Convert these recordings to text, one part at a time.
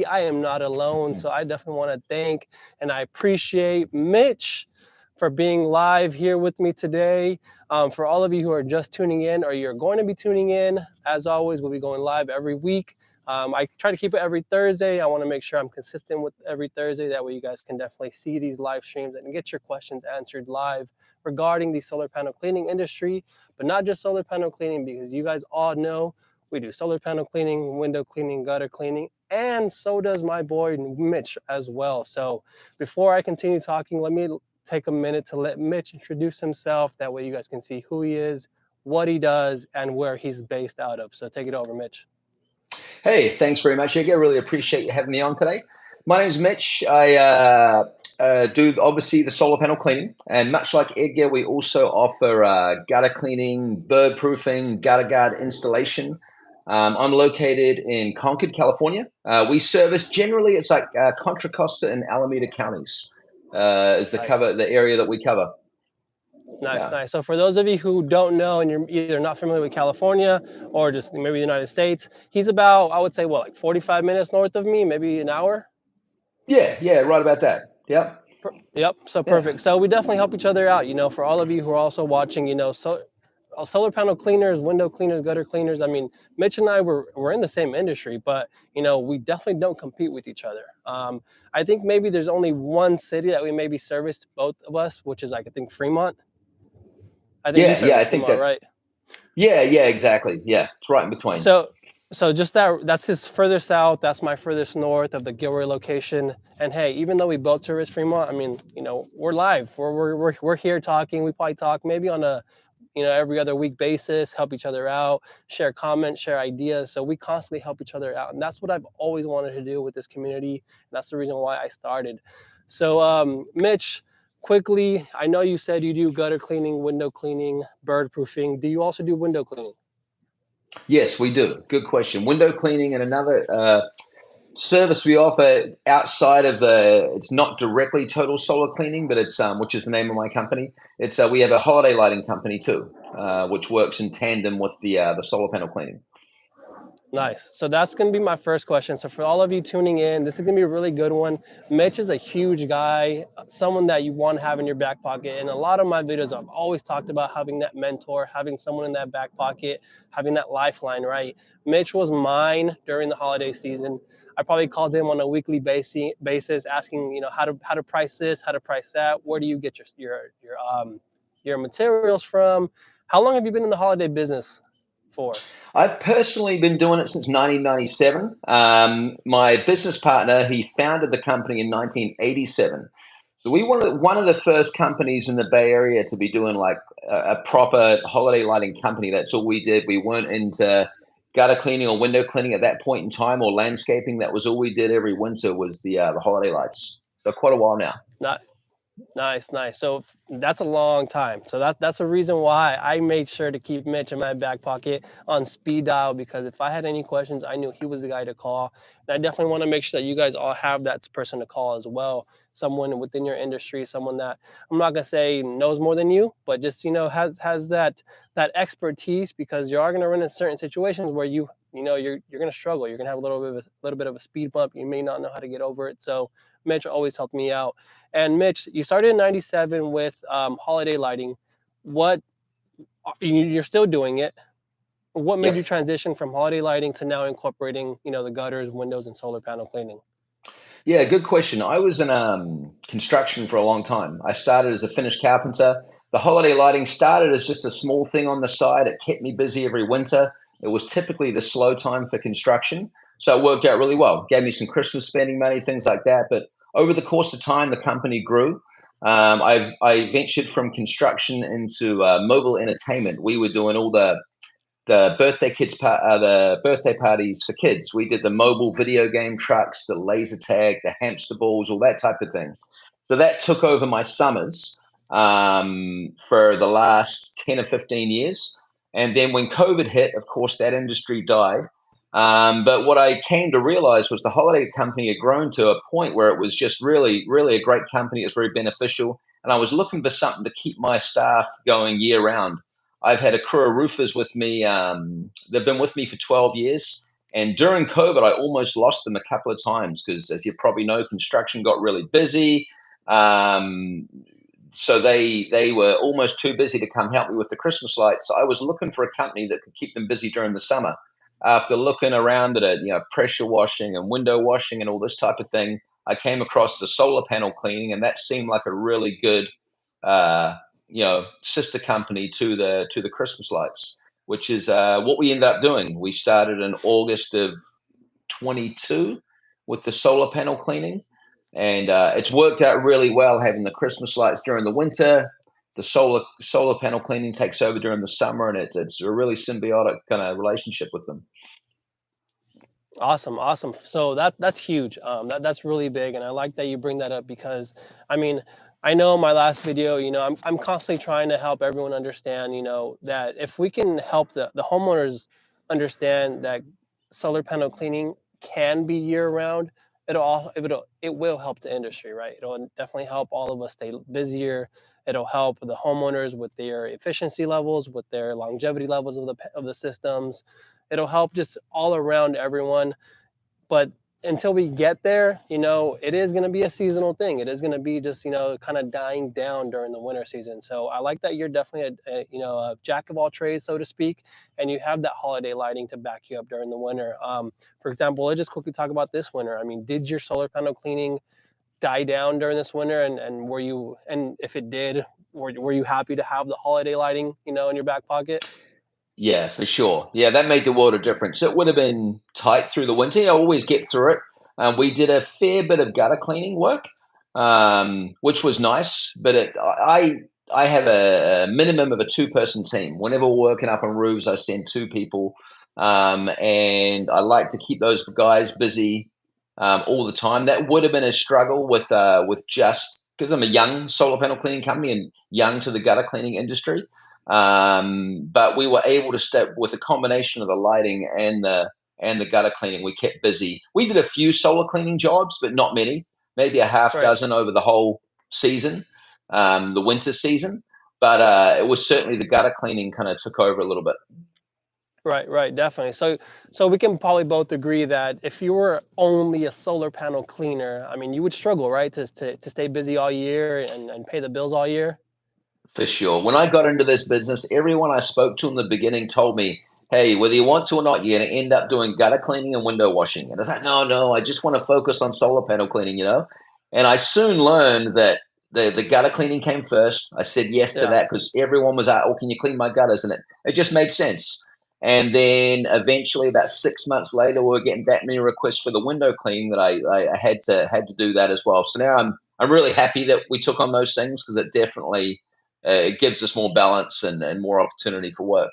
I am not alone. So I definitely want to thank and I appreciate Mitch for being live here with me today. For all of you who are just tuning in or you're going to be tuning in, as always, we'll be going live every week. I try to keep it every Thursday. I want to make sure I'm consistent with every Thursday. That way you guys can definitely see these live streams and get your questions answered live regarding the solar panel cleaning industry, but not just solar panel cleaning, because you guys all know we do solar panel cleaning, window cleaning, gutter cleaning, and so does my boy Mitch as well. So before I continue talking, let me take a minute to let Mitch introduce himself. That way you guys can see who he is, what he does, and where he's based out of. So take it over, Mitch. Hey, thanks very much, Edgar. Really appreciate you having me on today. My name's Mitch. I do obviously the solar panel cleaning, and much like Edgar, we also offer gutter cleaning, bird proofing, gutter guard installation. I'm located in Concord, California. We service generally it's like Contra Costa and Alameda counties is Nice. the area that we cover. Nice, Yeah. nice. So for those of you who don't know and you're either not familiar with California or just maybe the United States, he's about, I would say, what, like 45 minutes north of me, maybe an hour? Yeah, right about that. Yep. Yep. So Yeah. perfect. So we definitely help each other out. For all of you who are also watching, so solar panel cleaners, window cleaners, gutter cleaners. I mean, Mitch and I we're in the same industry, but we definitely don't compete with each other. I think maybe there's only one city that we maybe service both of us, which is like I think Fremont. I think you Yeah, service I think Fremont, that. right? Yeah, exactly. Yeah, it's right in between. So just that's his further south. That's my furthest north of the Gilroy location. And hey, even though we both service Fremont, I mean, we're live. We're here talking. We probably talk maybe on a every other week basis, help each other out, share comments, share ideas. So we constantly help each other out. And that's what I've always wanted to do with this community. And that's the reason why I started. So Mitch, quickly, I know you said you do gutter cleaning, window cleaning, bird proofing. Do you also do window cleaning? Yes, we do. Good question. Window cleaning and another service we offer outside of it's not directly total solar cleaning, but it's which is the name of my company. It's we have a holiday lighting company too, which works in tandem with the solar panel cleaning. Nice. So that's going to be my first question. So for all of you tuning in, this is going to be a really good one. Mitch is a huge guy, someone that you want to have in your back pocket. In a lot of my videos, I've always talked about having that mentor, having someone in that back pocket, having that lifeline, right? Mitch was mine during the holiday season. I probably called him on a weekly basis asking, how to price this, how to price that. Where do you get your materials from? How long have you been in the holiday business for? I've personally been doing it since 1997. My business partner, he founded the company in 1987. So we were one of the first companies in the Bay Area to be doing like a proper holiday lighting company. That's all we did. We weren't into gutter cleaning or window cleaning at that point in time, or landscaping. That was all we did every winter was the holiday lights. So quite a while now. Nice. So that's a long time. So that's a reason why I made sure to keep Mitch in my back pocket on speed dial, because if I had any questions, I knew he was the guy to call. And I definitely want to make sure that you guys all have that person to call as well. Someone within your industry, someone that I'm not gonna say knows more than you, but just has that expertise, because you are gonna run in certain situations where you're gonna struggle. You're gonna have a little bit of a speed bump. You may not know how to get over it. So Mitch always helped me out. And Mitch, you started in '97 with holiday lighting. What you're still doing it? What made you transition from holiday lighting to now incorporating, the gutters, windows, and solar panel cleaning? Yeah, good question. I was in construction for a long time. I started as a finished carpenter. The holiday lighting started as just a small thing on the side. It kept me busy every winter. It was typically the slow time for construction. So it worked out really well. Gave me some Christmas spending money, things like that. But over the course of time, the company grew. I ventured from construction into mobile entertainment. We were doing all the birthday parties for kids. We did the mobile video game trucks, the laser tag, the hamster balls, all that type of thing. So that took over my summers for the last 10 or 15 years. And then when COVID hit, of course, that industry died. But what I came to realize was the holiday company had grown to a point where it was just really, really a great company. It's very beneficial. And I was looking for something to keep my staff going year round. I've had a crew of roofers with me. They've been with me for 12 years. And during COVID, I almost lost them a couple of times because, as you probably know, construction got really busy. Um, so they were almost too busy to come help me with the Christmas lights. So I was looking for a company that could keep them busy during the summer. After looking around at pressure washing and window washing and all this type of thing, I came across the solar panel cleaning, and that seemed like a really good sister company to the Christmas lights, which is what we ended up doing. We started in August of 22 with the solar panel cleaning, and it's worked out really well having the Christmas lights during the winter. The solar panel cleaning takes over during the summer, and it's a really symbiotic kind of relationship with them. Awesome, awesome. So that's huge. That's really big, and I like that you bring that up because, I mean, I know in my last video, I'm constantly trying to help everyone understand, that if we can help the homeowners understand that solar panel cleaning can be year round, it will help the industry, right? It'll definitely help all of us stay busier. It'll help the homeowners with their efficiency levels, with their longevity levels of the systems. It'll help just all around everyone. But until we get there, it is going to be a seasonal thing. It is going to be just, kind of dying down during the winter season. So I like that you're definitely a jack of all trades, so to speak, and you have that holiday lighting to back you up during the winter. For example, let's just quickly talk about this winter. I mean, did your solar panel cleaning die down during this winter? And if it did, were you happy to have the holiday lighting, in your back pocket? Yeah, for sure. Yeah, that made the world a difference. It would have been tight through the winter. I always get through it. We did a fair bit of gutter cleaning work, which was nice. But I have a minimum of a two-person team. Whenever we're working up on roofs, I send two people, and I like to keep those guys busy all the time. That would have been a struggle with just because I'm a young solar panel cleaning company and young to the gutter cleaning industry. But we were able to step with a combination of the lighting and the gutter cleaning. We kept busy. We did a few solar cleaning jobs, but not many. Maybe a half Right. dozen over the whole season, the winter season. But it was certainly the gutter cleaning kind of took over a little bit. Right, definitely. So we can probably both agree that if you were only a solar panel cleaner, I mean, you would struggle, right, to stay busy all year and pay the bills all year. For sure. When I got into this business, everyone I spoke to in the beginning told me, hey, whether you want to or not, you're going to end up doing gutter cleaning and window washing. And I was like, no, I just want to focus on solar panel cleaning. And I soon learned that the gutter cleaning came first. I said yes to that because everyone was like, oh, can you clean my gutters? And it just made sense. And then eventually, about 6 months later, we were getting that many requests for the window cleaning that I had to do that as well. So now I'm really happy that we took on those things because it definitely it gives us more balance and more opportunity for work.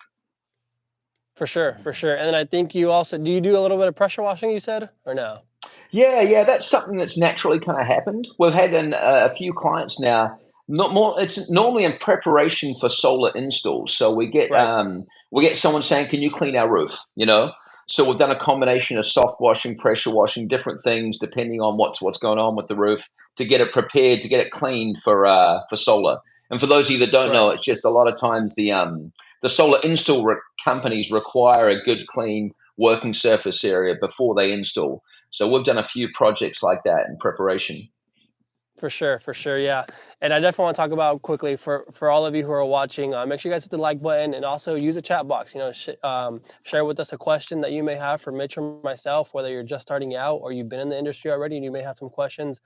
For sure. And then I think do you do a little bit of pressure washing, you said, or no? Yeah, that's something that's naturally kind of happened. We've had a few clients now. Not more. It's normally in preparation for solar installs. So we get someone saying, "Can you clean our roof?" So we've done a combination of soft washing, pressure washing, different things depending on what's going on with the roof to get it prepared, to get it cleaned for solar. And for those of you that don't know, it's just a lot of times the solar install companies require a good, clean working surface area before they install. So we've done a few projects like that in preparation. For sure, yeah. And I definitely want to talk about quickly for all of you who are watching. Make sure you guys hit the like button and also use the chat box. Share with us a question that you may have for Mitch or myself, whether you're just starting out or you've been in the industry already and you may have some questions.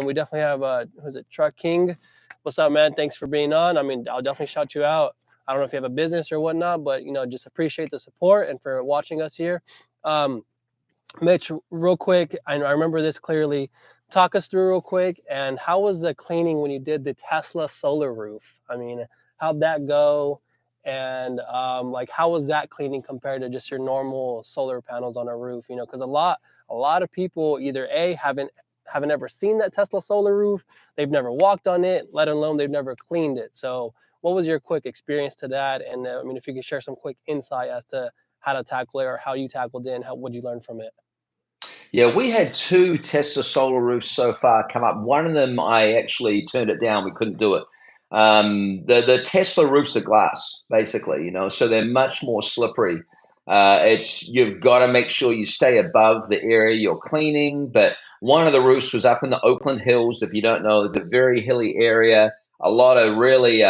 We definitely have who's it, Truck King? What's up, man? Thanks for being on. I mean, I'll definitely shout you out. I don't know if you have a business or whatnot, but just appreciate the support and for watching us here. Mitch, real quick, I remember this clearly. Talk us through real quick, and how was the cleaning when you did the Tesla solar roof? I mean, how'd that go? And how was that cleaning compared to just your normal solar panels on a roof? Because a lot of people either haven't ever seen that Tesla solar roof, they've never walked on it, let alone they've never cleaned it. So, what was your quick experience to that? And I mean, if you could share some quick insight as to how to tackle it or how you tackled it, and what you learn from it. Yeah, we had two Tesla solar roofs so far come up. One of them, I actually turned it down. We couldn't do it. The Tesla roofs are glass, basically, so they're much more slippery. You've got to make sure you stay above the area you're cleaning. But one of the roofs was up in the Oakland Hills. If you don't know, it's a very hilly area. A lot of really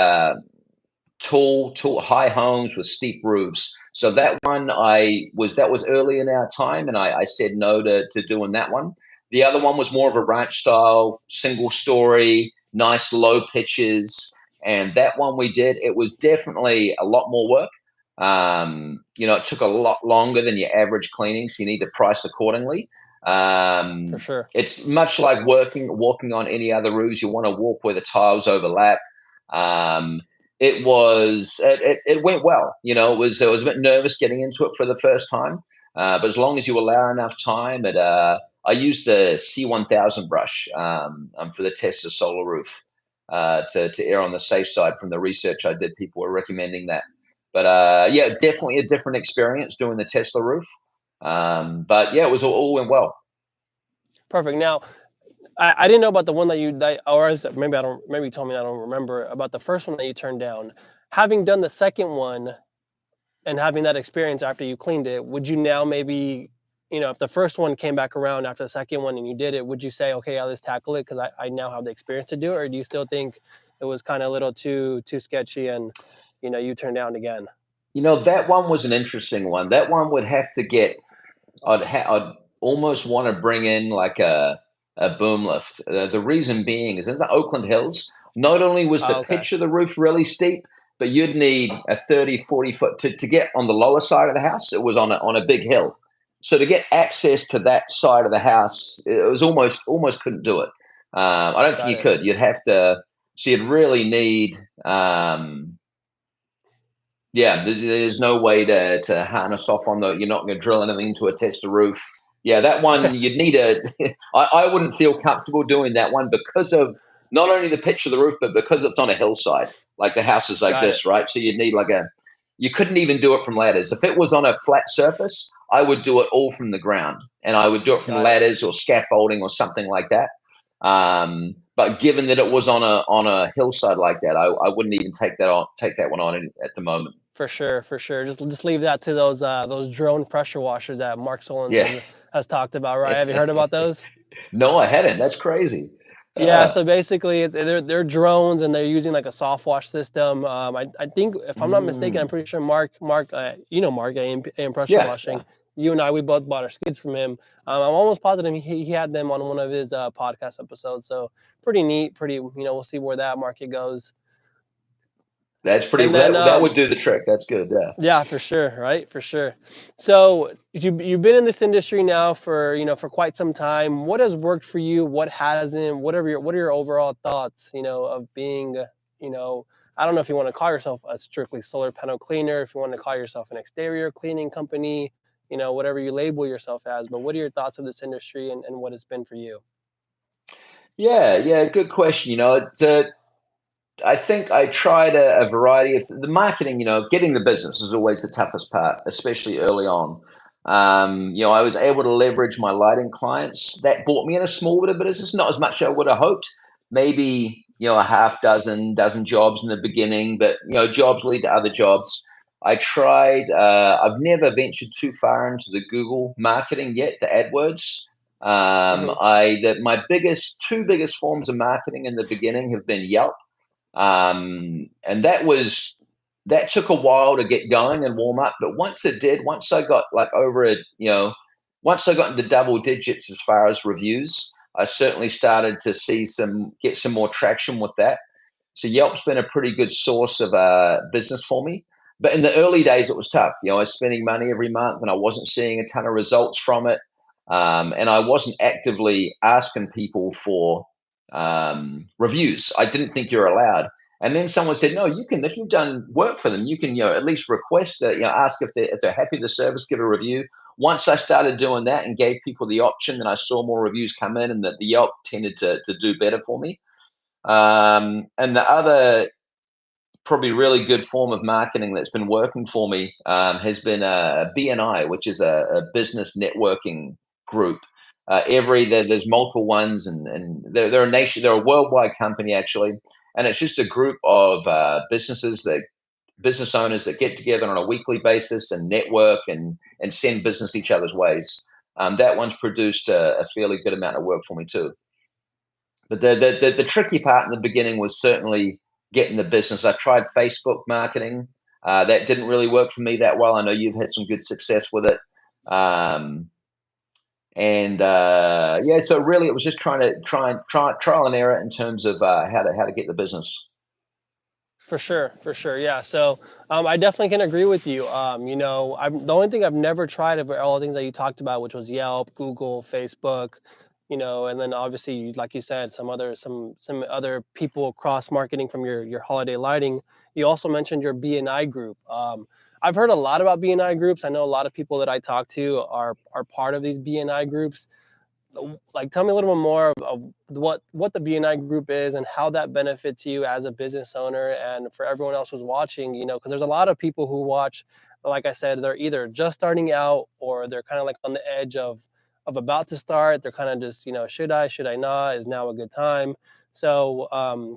tall, high homes with steep roofs. So that one that was early in our time, and I said no to doing that one. The other one was more of a ranch style, single story, nice low pitches, and that one we did. It was definitely a lot more work. It took a lot longer than your average cleaning, so you need to price accordingly. For sure. It's much like walking on any other roofs. You want to walk where the tiles overlap. It went well. I was a bit nervous getting into it for the first time, but as long as you allow enough time, I used the C1000 brush for the Tesla solar roof to err on the safe side. From the research I did, people were recommending that. But yeah, definitely a different experience doing the Tesla roof. But yeah, it was all went well. Perfect. Now, I didn't know about the one maybe you told me, I don't remember, about the first one that you turned down. Having done the second one and having that experience after you cleaned it, would you now maybe, if the first one came back around after the second one and you did it, would you say, okay, let's tackle it because I now have the experience to do it? Or do you still think it was kind of a little too sketchy and, you turned down again? That one was an interesting one. That one would have to get. I'd almost want to bring in like a boom lift. The reason being is in the Oakland Hills, not only was the Okay. pitch of the roof really steep, but you'd need a 30, 40 foot to get on the lower side of the house. It was on a big hill. So to get access to that side of the house, it was almost couldn't do it. I don't think Got you it. could. So you'd really need, yeah, there's no way to harness off on you're not going to drill anything into a tester roof. Yeah, that one you'd need I wouldn't feel comfortable doing that one because of not only the pitch of the roof, but because it's on a hillside, like the house is like Got it. this, right? So you'd need you couldn't even do it from ladders. If it was on a flat surface, I would do it all from the ground, and I would do it from Got it. ladders or scaffolding or something like that. But given that it was on a hillside like that, I wouldn't even take that one on at the moment. For sure, for sure. Just leave that to those drone pressure washers that Mark Solons Yeah. has talked about, right? Have you heard about those? No, I hadn't. That's crazy. Yeah, so basically they're drones and they're using like a soft wash system. I think if I'm not mistaken, I'm Mm. pretty sure Mark, Mark, AM Pressure Yeah, Washing. yeah. You and I, we both bought our skids from him. I'm almost positive he had them on one of his podcast episodes. So pretty neat, we'll see where that market goes. That's pretty. And then That would do the trick. That's good. Yeah. yeah, for sure, right? For sure. So you've been in this industry now for quite some time. What has worked for you? What hasn't? What are your overall thoughts? Of being, I don't know if you want to call yourself a strictly solar panel cleaner, if you want to call yourself an exterior cleaning company, whatever you label yourself as. But what are your thoughts of this industry and what it's been for you? Yeah, yeah. Good question. I think I tried a variety of the marketing. Getting the business is always the toughest part, especially early on. I was able to leverage my lighting clients that bought me in a small bit of business, not as much as I would have hoped. Maybe a half dozen jobs in the beginning, but jobs lead to other jobs. I tried. I've never ventured too far into the Google marketing yet, the AdWords. Hmm. My two biggest forms of marketing in the beginning have been Yelp, and that took a while to get going and warm up. But once it did, once I got like over it, once I got into double digits as far as reviews, I certainly started to get some more traction with that. So Yelp's been a pretty good source of business for me. But in the early days, it was tough. I was spending money every month, and I wasn't seeing a ton of results from it. And I wasn't actively asking people for reviews. I didn't think you're allowed. And then someone said, "No, you can. If you've done work for them, you can, at least request, ask if they're happy with the service, give a review." Once I started doing that and gave people the option, then I saw more reviews come in, and the Yelp tended to do better for me. And the other probably really good form of marketing that's been working for me has been a BNI, which is a business networking group. There's multiple ones, and they're a worldwide company actually, and it's just a group of businesses that business owners that get together on a weekly basis and network and send business each other's ways. That one's produced a fairly good amount of work for me too. But the tricky part in the beginning was certainly getting the business. I tried Facebook marketing. That didn't really work for me that well. I know you've had some good success with it. Um, yeah, so really it was just trying to trial and error in terms of how to get the business. For sure, for sure. Yeah. So I definitely can agree with you. The only thing I've never tried of all the things that you talked about, which was Yelp, Google, Facebook, and then obviously, like you said, some other people cross marketing from your holiday lighting. You also mentioned your BNI group. I've heard a lot about BNI groups. I know a lot of people that I talk to are part of these BNI groups. Like, tell me a little bit more of what the BNI group is and how that benefits you as a business owner, and for everyone else who's watching, because there's a lot of people who watch, like I said, they're either just starting out or they're kind of like on the edge of about to start. They're kind of just, should I not, is now a good time? So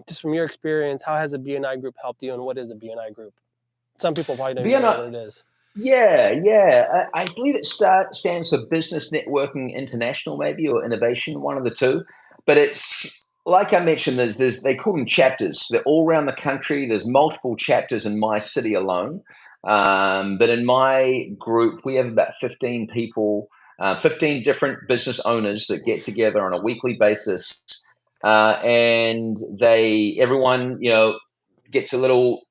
just from your experience, how has a BNI group helped you, and what is a BNI group? Some people probably don't even know BNI, what it is. yeah. I believe it stands for Business Networking International, maybe, or Innovation, one of the two. But it's like I mentioned, there's they call them chapters. They're all around the country. There's multiple chapters in my city alone. But in my group, we have about 15 people, 15 different business owners that get together on a weekly basis, and everyone gets a little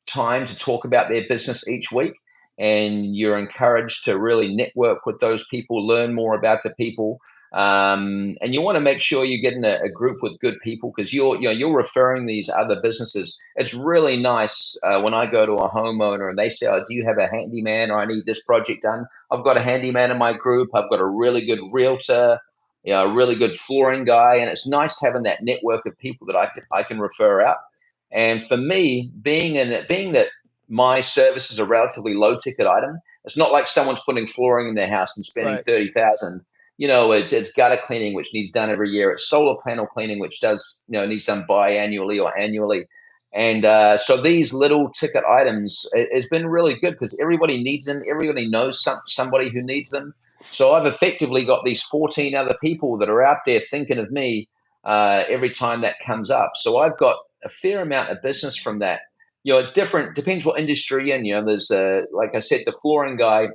time to talk about their business each week, and you're encouraged to really network with those people, learn more about the people, and you want to make sure you get in a group with good people, because you're referring these other businesses. It's really nice when I go to a homeowner and they say, "Oh, do you have a handyman?" or "I need this project done." I've got a handyman in my group. I've got a really good realtor, a really good flooring guy, and it's nice having that network of people that I can refer out. And for me, being that my service is a relatively low ticket item, it's not like someone's putting flooring in their house and spending Right. 30,000. It's gutter cleaning, which needs done every year. It's solar panel cleaning, which needs done biannually or annually. And so these little ticket items has been really good because everybody needs them. Everybody knows somebody who needs them. So I've effectively got these 14 other people that are out there thinking of me every time that comes up. So I've got a fair amount of business from that. It's different, depends what industry you're in. There's like I said, the flooring guy,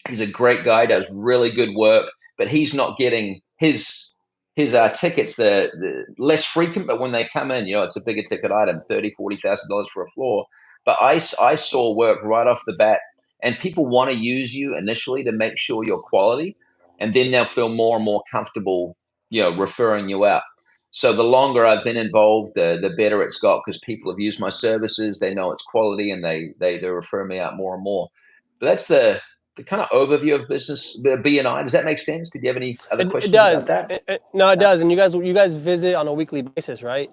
he's a great guy, does really good work, but he's not getting his tickets, the less frequent, but when they come in, it's a bigger ticket item, $30,000-$40,000 for a floor. But I saw work right off the bat, and people want to use you initially to make sure you're quality, and then they'll feel more and more comfortable, referring you out. So the longer I've been involved, the better it's got, because people have used my services, they know it's quality, and they refer me out more and more. But that's the kind of overview of business, the BNI. Does that make sense? Did you have any other It questions about does. that? No, it Yeah. does. And you guys visit on a weekly basis, right?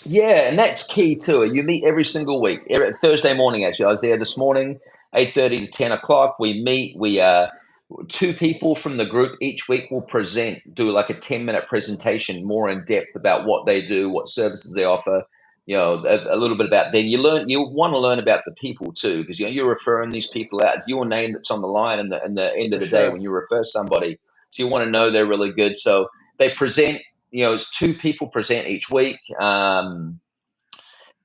Yeah, and that's key too. You meet every single week. Thursday morning, actually, I was there this morning, 8:30 to 10 o'clock. We meet. We two people from the group each week will do like a 10-minute presentation, more in depth about what they do, what services they offer. A little bit about them. You want to learn about the people too, because you're referring these people out. It's your name that's on the line in the end of For the day sure. when you refer somebody. So you want to know they're really good. So they present. It's two people present each week.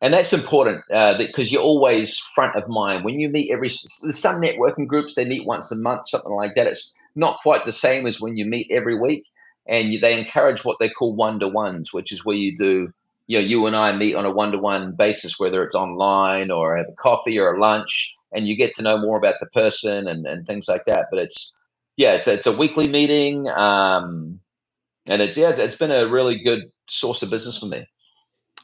And that's important because you're always front of mind when you meet there's some networking groups, they meet once a month, something like that. It's not quite the same as when you meet every week, and they encourage what they call one-to-ones, which is where you and I meet on a one-to-one basis, whether it's online or have a coffee or a lunch, and you get to know more about the person and things like that. But it's a weekly meeting, and it's been a really good source of business for me.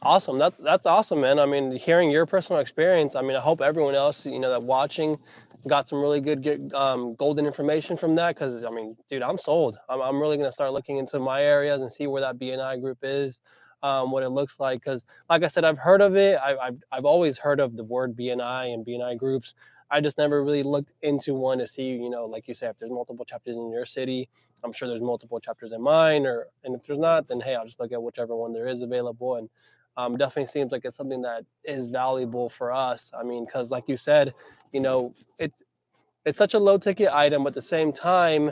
Awesome. That's awesome, man. I mean, hearing your personal experience, I mean, I hope everyone else, that watching got some really good golden information from that. Because I mean, dude, I'm sold. I'm really gonna start looking into my areas and see where that BNI group is, what it looks like. Because like I said, I've heard of it. I've always heard of the word BNI and BNI groups. I just never really looked into one to see, like you said, if there's multiple chapters in your city. I'm sure there's multiple chapters in mine, and if there's not, then hey, I'll just look at whichever one there is available. And definitely seems like it's something that is valuable for us. I mean, because like you said, you know, it's such a low ticket item, but at the same time,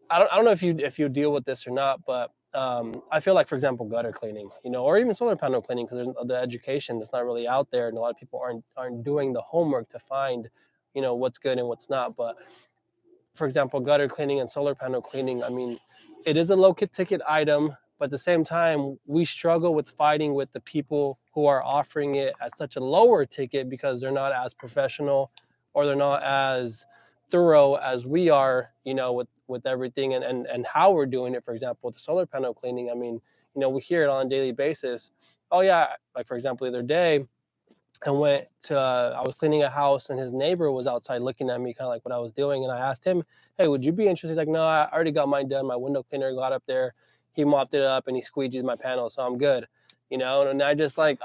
I don't know if you deal with this or not, but I feel like, for example, gutter cleaning, you know, or even solar panel cleaning, because there's the education that's not really out there, and a lot of people aren't doing the homework to find, you know, what's good and what's not. But for example, gutter cleaning and solar panel cleaning, I mean, it is a low ticket item, but at the same time, we struggle with fighting with the people who are offering it at such a lower ticket because they're not as professional or they're not as thorough as we are, you know, with everything and how we're doing it. For example, with the solar panel cleaning, I mean, you know, we hear it on a daily basis. Oh yeah, like for example, the other day, I was cleaning a house and his neighbor was outside looking at me kind of like what I was doing. And I asked him, hey, would you be interested? He's like, no, I already got mine done. My window cleaner got up there. He mopped it up and he squeegeed my panel. So I'm good. You know, and I just like,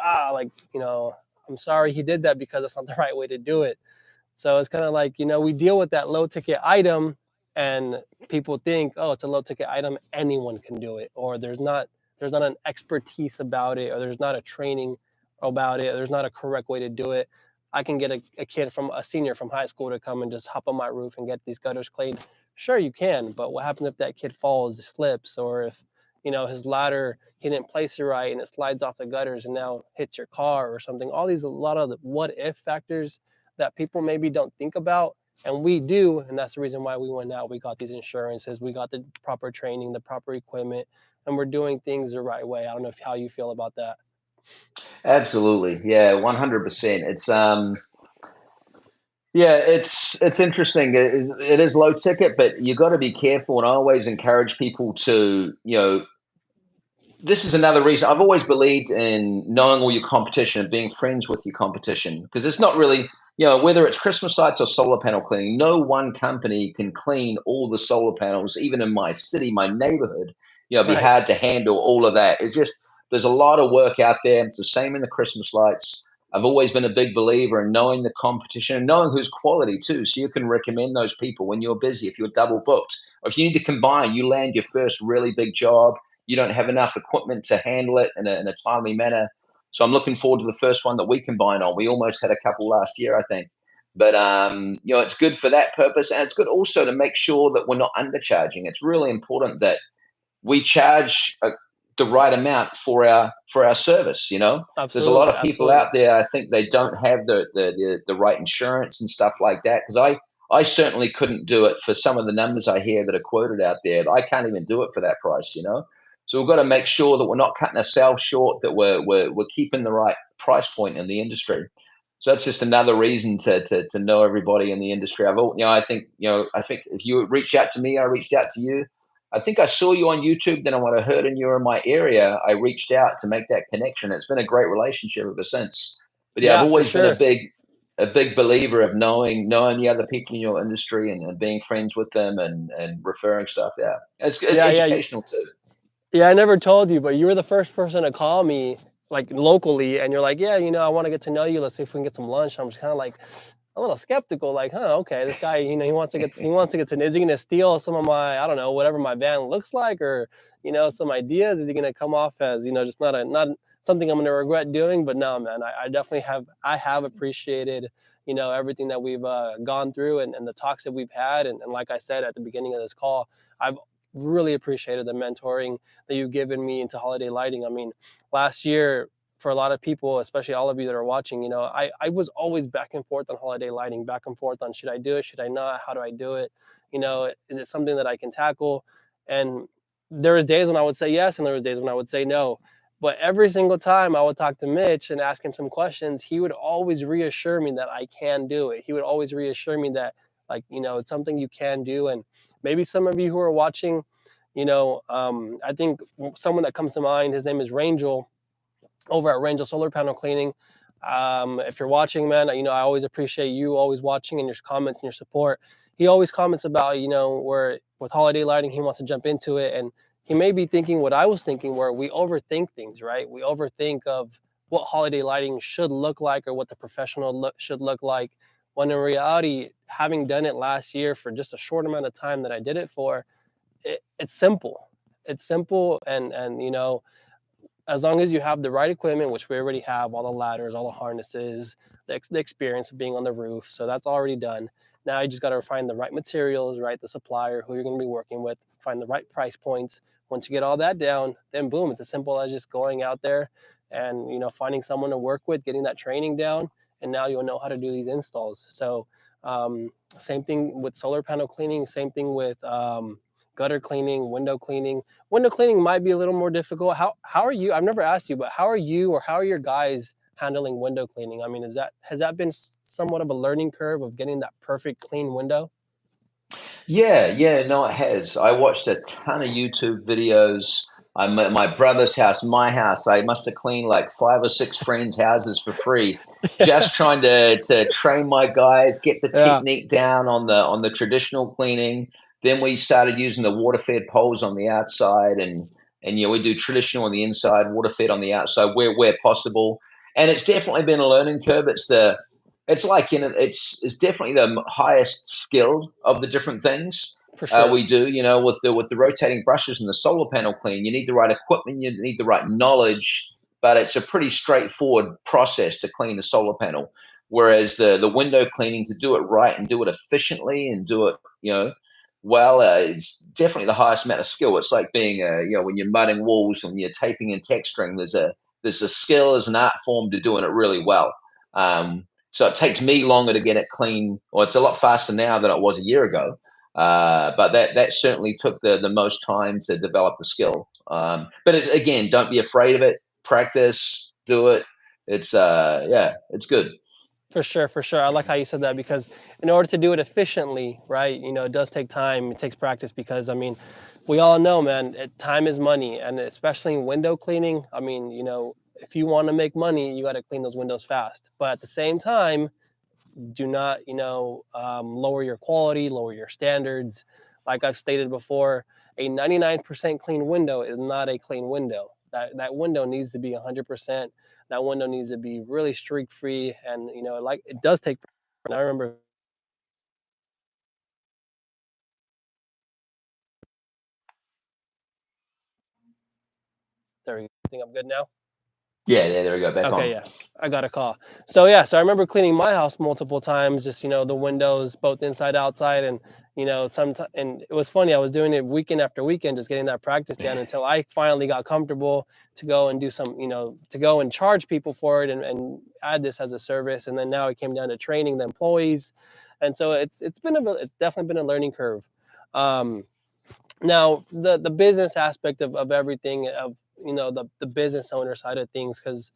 you know, I'm sorry he did that because that's not the right way to do it. So it's kind of like, you know, we deal with that low ticket item and people think, oh, it's a low ticket item. Anyone can do it. Or there's not an expertise about it, or there's not a training about it. There's not a correct way to do it. I can get a kid from a senior from high school to come and just hop on my roof and get these gutters cleaned. Sure, you can, but what happens if that kid falls, slips, or if you know his ladder he didn't place it right and it slides off the gutters and now hits your car or something? All these a lot of the what if factors that people maybe don't think about, and we do, and that's the reason why we went out. We got these insurances, we got the proper training, the proper equipment, and we're doing things the right way. I don't know how you feel about that. Absolutely. Yeah, 100%. Yeah, it's interesting. It is low ticket, but you got to be careful. And I always encourage people to, this is another reason I've always believed in knowing all your competition and being friends with your competition, because it's not really, whether it's Christmas lights or solar panel cleaning, no one company can clean all the solar panels, even in my city, my neighborhood. It'd be Right. hard to handle all of that. It's just, there's a lot of work out there. It's the same in the Christmas lights. I've always been a big believer in knowing the competition and knowing who's quality too. So you can recommend those people when you're busy, if you're double booked, or if you need to combine, you land your first really big job, you don't have enough equipment to handle it in a timely manner. So I'm looking forward to the first one that we combine on. We almost had a couple last year, I think. But it's good for that purpose, and it's good also to make sure that we're not undercharging. It's really important that we charge the right amount for our service. There's a lot Absolutely, of people out absolutely. there. I think they don't have the right insurance and stuff like that. Because I certainly couldn't do it for some of the numbers I hear that are quoted out there. I can't even do it for that price. So we've got to make sure that we're not cutting ourselves short, that we're keeping the right price point in the industry. So that's just another reason to know everybody in the industry. I think if you reached out to me, I reached out to you. I think I saw you on YouTube. Then when I heard and you were in my area, I reached out to make that connection. It's been a great relationship ever since. But yeah, I've Yeah, for always been a sure. big believer of knowing the other people in your industry and being friends with them and referring stuff. Yeah, it's Yeah, yeah. educational too. Yeah, I never told you, but you were the first person to call me like locally, and you're like, yeah, you know, I want to get to know you. Let's see if we can get some lunch. I'm just kind of like a little skeptical, like, huh, okay, this guy, you know, he wants to get to, is he gonna steal some of my, I don't know, whatever my van looks like, or you know, some ideas? Is he gonna come off as, you know, just not something I'm gonna regret doing? But no, man, I definitely I have appreciated, you know, everything that we've gone through and the talks that we've had, and like I said at the beginning of this call, I've really appreciated the mentoring that you've given me into holiday lighting. I mean, last year, for a lot of people, especially all of you that are watching, you know, I was always back and forth on holiday lighting, back and forth on should I do it, should I not, how do I do it, you know, is it something that I can tackle? And there was days when I would say yes, and there was days when I would say no. But every single time I would talk to Mitch and ask him some questions, he would always reassure me that I can do it. He would always reassure me that, like, you know, it's something you can do. And maybe some of you who are watching, you know, I think someone that comes to mind, his name is Rangel over at Rangel Solar Panel Cleaning. If you're watching, man, you know, I always appreciate you always watching and your comments and your support. He always comments about, you know, where with holiday lighting, he wants to jump into it. And he may be thinking what I was thinking, where we overthink things, right? We overthink of what holiday lighting should look like or what the professional should look like. When in reality, having done it last year for just a short amount of time that I did it for, it's simple. It's simple, and you know, as long as you have the right equipment, which we already have, all the ladders, all the harnesses, the experience of being on the roof, so that's already done. Now you just got to find the right materials, right? The supplier, who you're going to be working with, find the right price points. Once you get all that down, then boom, it's as simple as just going out there and finding someone to work with, getting that training down, and now you'll know how to do these installs. So same thing with solar panel cleaning, same thing with gutter cleaning, window cleaning. Window cleaning might be a little more difficult. How are you? I've never asked you, but how are you or how are your guys handling window cleaning? I mean, has that been somewhat of a learning curve of getting that perfect clean window? Yeah, no, it has. I watched a ton of YouTube videos. I'm at my brother's house, my house. I must have cleaned like 5 or 6 friends' houses for free, Yeah, just trying to train my guys, get the yeah, technique down on the traditional cleaning. Then we started using the water fed poles on the outside, and we do traditional on the inside, water fed on the outside where possible. And it's definitely been a learning curve. It's like it's definitely the highest skill of the different things for sure, we do. With the rotating brushes and the solar panel clean, you need the right equipment, you need the right knowledge, but it's a pretty straightforward process to clean the solar panel. Whereas the window cleaning, to do it right and do it efficiently and do it well, it's definitely the highest amount of skill. It's like being when you're mudding walls and you're taping and texturing. There's a skill, there's an art form to doing it really well. So it takes me longer to get it clean, or it's a lot faster now than it was a year ago. But that certainly took the most time to develop the skill. But it's, again, don't be afraid of it. Practice, do it. It's good. for sure, for sure. I like how you said that because in order to do it efficiently, right? It does take time. It takes practice because I mean, we all know, man, time is money, and especially in window cleaning. I mean, if you want to make money, you got to clean those windows fast. But at the same time, do not lower your quality, lower your standards. Like I've stated before, a 99% clean window is not a clean window. That window needs to be 100%. That window needs to be really streak free, and like it does take. And I remember there we go. I think I'm good now. Yeah, there we go. Back Okay, on. yeah, I got a call. So yeah, so I remember cleaning my house multiple times, just the windows, both inside, outside, and sometimes. And it was funny. I was doing it weekend after weekend, just getting that practice down until I finally got comfortable to go and do some, to go and charge people for it and add this as a service. And then now it came down to training the employees, and so it's definitely been a learning curve. Um, Now the business aspect of everything of the business owner side of things, because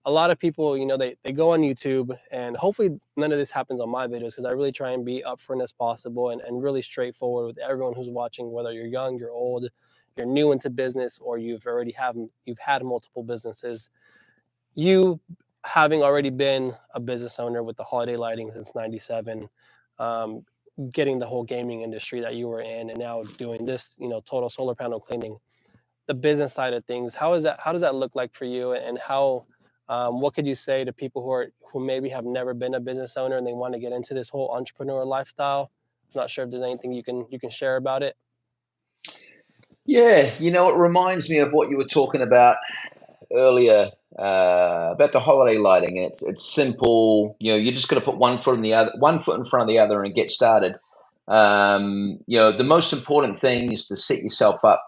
a lot of people, they go on YouTube, and hopefully none of this happens on my videos because I really try and be upfront as possible and really straightforward with everyone who's watching, whether you're young, you're old, you're new into business, or you've had multiple businesses. You having already been a business owner with the holiday lighting since '97, um, getting the whole gaming industry that you were in, and now doing this, total solar panel cleaning, the business side of things, how does that look like for you, and how what could you say to people who maybe have never been a business owner and they want to get into this whole entrepreneur lifestyle? I'm not sure if there's anything you can share about it. Yeah, it reminds me of what you were talking about earlier, about the holiday lighting. It's simple. You just got to put one foot in front of the other, and get started. The most important thing is to set yourself up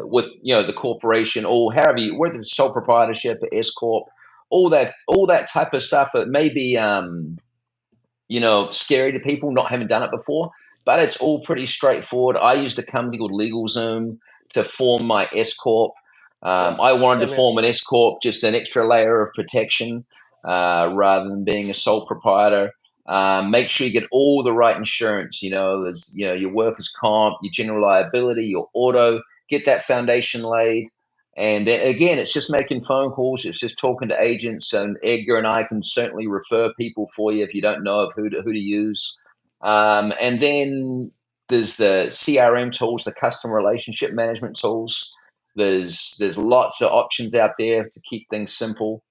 with the corporation, or however whether it's sole proprietorship, S corp, all that type of stuff. It may be scary to people not having done it before, but it's all pretty straightforward. I used a company called LegalZoom to form my S corp. Yeah, I wanted same to here. form an S corp, just an extra layer of protection, rather than being a sole proprietor. Make sure you get all the right insurance. There's your workers' comp, your general liability, your auto. Get that foundation laid. And then, again, it's just making phone calls. It's just talking to agents. And Edgar and I can certainly refer people for you if you don't know of who to use. And then there's the CRM tools, the customer relationship management tools. There's lots of options out there to keep things simple.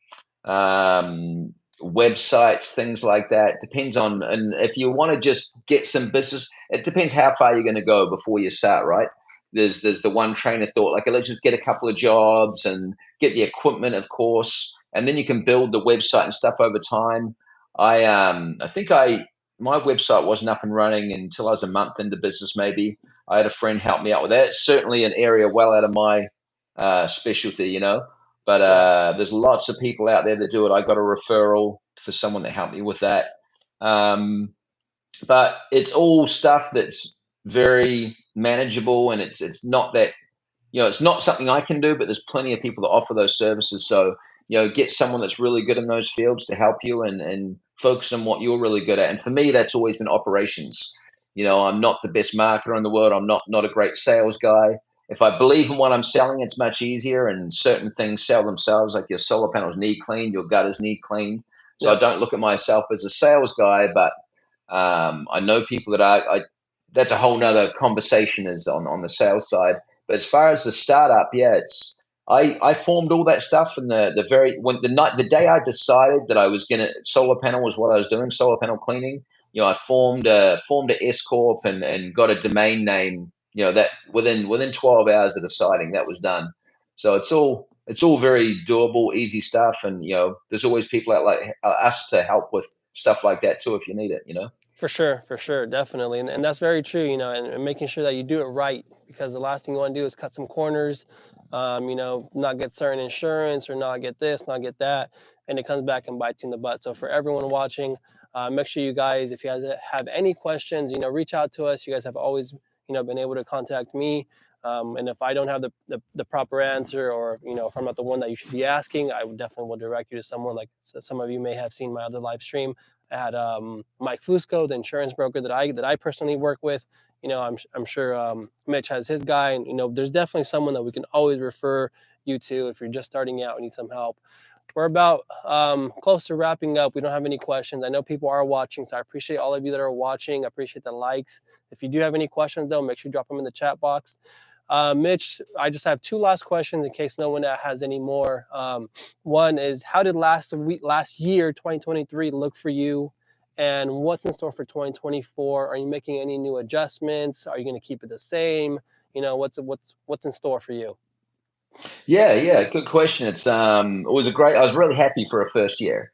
Websites, things like that. Depends on, and if you want to just get some business, it depends how far you're going to go before you start, right? there's the one trainer thought, like, let's just get a couple of jobs and get the equipment, of course, and then you can build the website and stuff over time. I think my website wasn't up and running until I was a month into business, maybe. I had a friend help me out with that. It's certainly an area well out of my specialty, you know. But Yeah, there's lots of people out there that do it. I got a referral for someone that helped me with that. Um, but it's all stuff that's very manageable, and it's not that, you know, it's not something I can do, but there's plenty of people that offer those services. So, you know, get someone that's really good in those fields to help you, and focus on what you're really good at. And for me, that's always been operations. You know, I'm not the best marketer in the world. I'm not a great sales guy. If I believe in what I'm selling, it's much easier, and certain things sell themselves, like your solar panels need cleaned, your gutters need cleaned. So I yep, don't look at myself as a sales guy, but I know people that are. That's a whole nother conversation, is on the sales side. But as far as the startup, yeah, it's I formed all that stuff in the very when the day I decided that I was gonna solar panel was what I was doing, solar panel cleaning. You know, I formed a S corp, and got a domain name. You know, that within 12 hours of deciding, that was done. So it's all very doable, easy stuff, and you know, there's always people out like us to help with stuff like that too if you need it. You know. for sure, definitely, and that's very true. And making sure that you do it right, because the last thing you want to do is cut some corners, not get certain insurance or not get this, not get that, and it comes back and bites you in the butt. So for everyone watching, make sure you guys, if you guys have any questions, reach out to us. You guys have always, been able to contact me. And if I don't have the proper answer, or if I'm not the one that you should be asking, I would definitely will direct you to someone. Like some of you may have seen my other live stream. I had Mike Fusco, the insurance broker that I personally work with. I'm sure Mitch has his guy, and there's definitely someone that we can always refer you to if you're just starting out and need some help. We're about close to wrapping up. We don't have any questions. I know people are watching, so I appreciate all of you that are watching. I appreciate the likes. If you do have any questions, though, make sure you drop them in the chat box. Mitch, I just have two last questions in case no one has any more. One is, how did last year, 2023, look for you? And what's in store for 2024? Are you making any new adjustments? Are you going to keep it the same? What's in store for you? Yeah, good question. It was a great. I was really happy for a first year.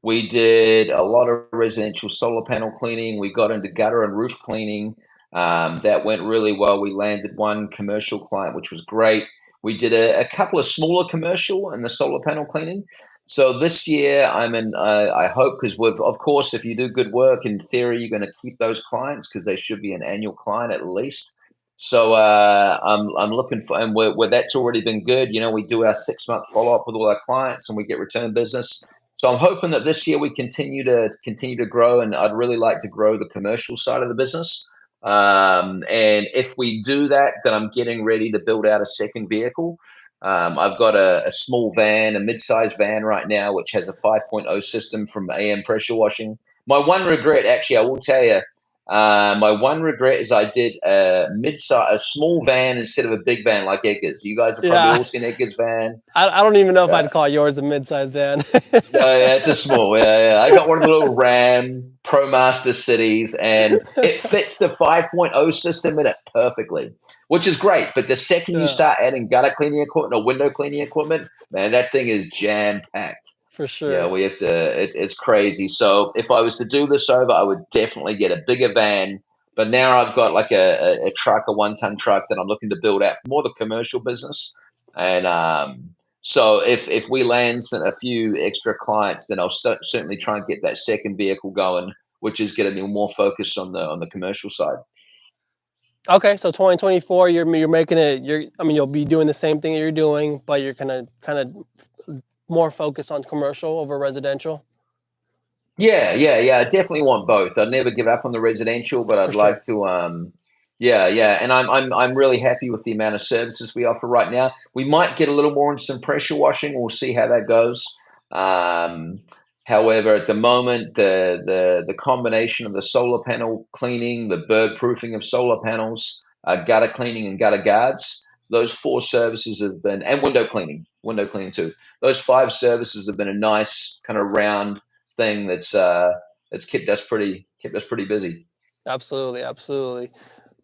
We did a lot of residential solar panel cleaning. We got into gutter and roof cleaning. That went really well. We landed one commercial client, which was great. We did a couple of smaller commercial in the solar panel cleaning. So this year, I hope, because of course, if you do good work, in theory, you're going to keep those clients because they should be an annual client at least. So I'm looking for, and where that's already been good. You know, we do our 6-month follow up with all our clients, and we get return business. So I'm hoping that this year we continue to grow, and I'd really like to grow the commercial side of the business. And if we do that, then I'm getting ready to build out a second vehicle. I've got a small van, a mid-sized van right now, which has a 5.0 system from AM pressure washing. My one regret, actually, I will tell you, my one regret is I did a small van instead of a big van like Edgar's. You guys have probably Yeah, all seen Edgar's van. I don't even know if Uh, I'd call yours a mid-sized van. yeah, it's a small. Yeah. I got one of the little Ram ProMaster cities, and it fits the 5.0 system in it perfectly, which is great. But the second you Yeah, start adding gutter cleaning equipment or window cleaning equipment, man, that thing is jam packed. for Yeah, sure. we have to. It's crazy. So if I was to do this over, I would definitely get a bigger van. But now I've got like a truck, a 1-ton truck that I'm looking to build out for more the commercial business. And so if we land a few extra clients, then I'll certainly try and get that second vehicle going, which is going to be more focused on the commercial side. Okay, so 2024, you're making it. You'll be doing the same thing that you're doing, but you're gonna kind of more focus on commercial over residential. Yeah. I definitely want both. I'd never give up on the residential, but For I'd like sure. to. Yeah, and I'm really happy with the amount of services we offer right now. We might get a little more into some pressure washing. We'll see how that goes. Um, However, at the moment, the combination of the solar panel cleaning, the bird proofing of solar panels, gutter cleaning, and gutter guards, those 4 services have been, and window cleaning too. Those 5 services have been a nice kind of round thing that's kept us pretty busy. Absolutely, absolutely.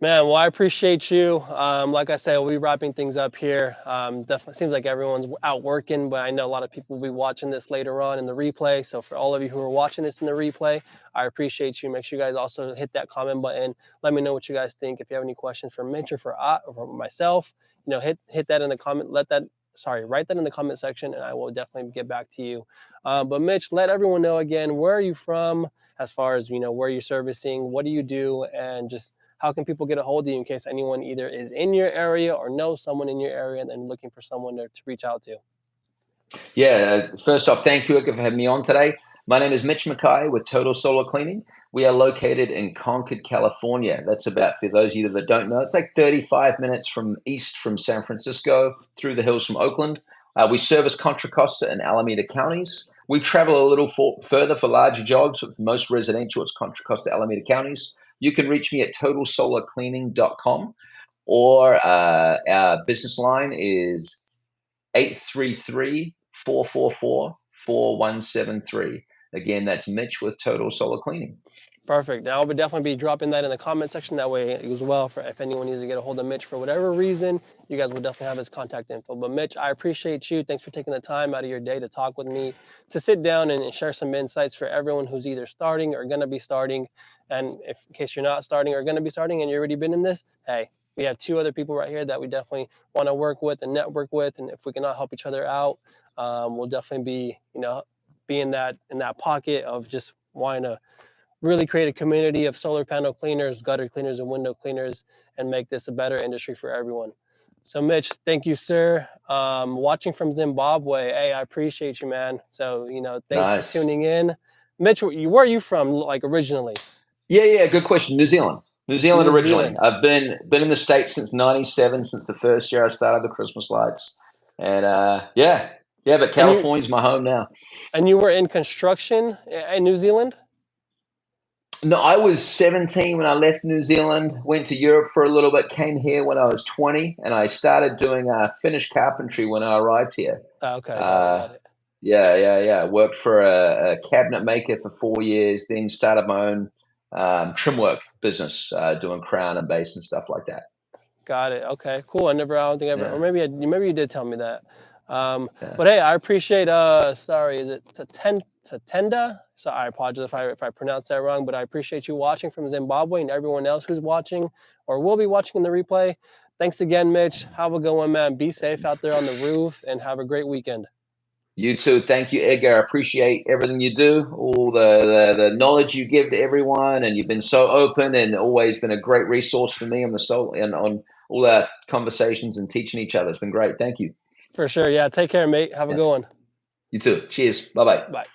Man, well, I appreciate you. Like I said, we'll be wrapping things up here. Definitely seems like everyone's out working, but I know a lot of people will be watching this later on in the replay. So for all of you who are watching this in the replay, I appreciate you. Make sure you guys also hit that comment button. Let me know what you guys think. If you have any questions for Mitch or for myself, hit that in the comment. Write that in the comment section, and I will definitely get back to you. But Mitch, let everyone know again, where are you from, as far as where you're servicing, what do you do, and just how can people get a hold of you in case anyone either is in your area or knows someone in your area and then looking for someone to reach out to? Yeah, first off, thank you, Edgar, for having me on today. My name is Mitch Mackay with Total Solar Cleaning. We are located in Concord, California. That's about, for those of you that don't know, it's like 35 minutes from San Francisco, through the hills from Oakland. We service Contra Costa and Alameda counties. We travel a little further for larger jobs, but for most residential, it's Contra Costa, Alameda counties. You can reach me at totalsolarcleaning.com, or our business line is 833-444-4173. Again, that's Mitch with Total Solar Cleaning. Perfect. Now, I would definitely be dropping that in the comment section. That way as well, for if anyone needs to get a hold of Mitch for whatever reason, you guys will definitely have his contact info. But Mitch, I appreciate you. Thanks for taking the time out of your day to talk with me, to sit down and share some insights for everyone who's either starting or going to be starting. And if in case you're not starting or going to be starting and you've already been in this, hey, we have 2 other people right here that we definitely want to work with and network with. And if we cannot help each other out, we'll definitely be in that pocket of just wanting to really create a community of solar panel cleaners, gutter cleaners, and window cleaners, and make this a better industry for everyone. So Mitch, thank you, sir. Watching from Zimbabwe, hey, I appreciate you, man. So, thanks for tuning in. Mitch, where are you from, like, originally? Yeah, good question. New Zealand originally. I've been in the States since '97, since the first year I started the Christmas lights. And but California's my home now. And you were in construction in New Zealand? No, I was 17 when I left New Zealand, went to Europe for a little bit, came here when I was 20, and I started doing finished carpentry when I arrived here. Okay, got it. Yeah. Worked for a cabinet maker for 4 years, then started my own trim work business, doing crown and base and stuff like that. Got it. Okay, cool. I don't think ever, or maybe you did tell me that. But hey, I appreciate. Sorry, is it Tatenda? So I apologize if I pronounced that wrong, but I appreciate you watching from Zimbabwe and everyone else who's watching or will be watching in the replay. Thanks again, Mitch. Have a good one, man. Be safe out there on the roof and have a great weekend. You too. Thank you, Edgar. I appreciate everything you do, all the knowledge you give to everyone, and you've been so open and always been a great resource for me on the soul and on all our conversations and teaching each other. It's been great. Thank you. For sure. Yeah. Take care, mate. Have a good one. You too. Cheers. Bye-bye. Bye.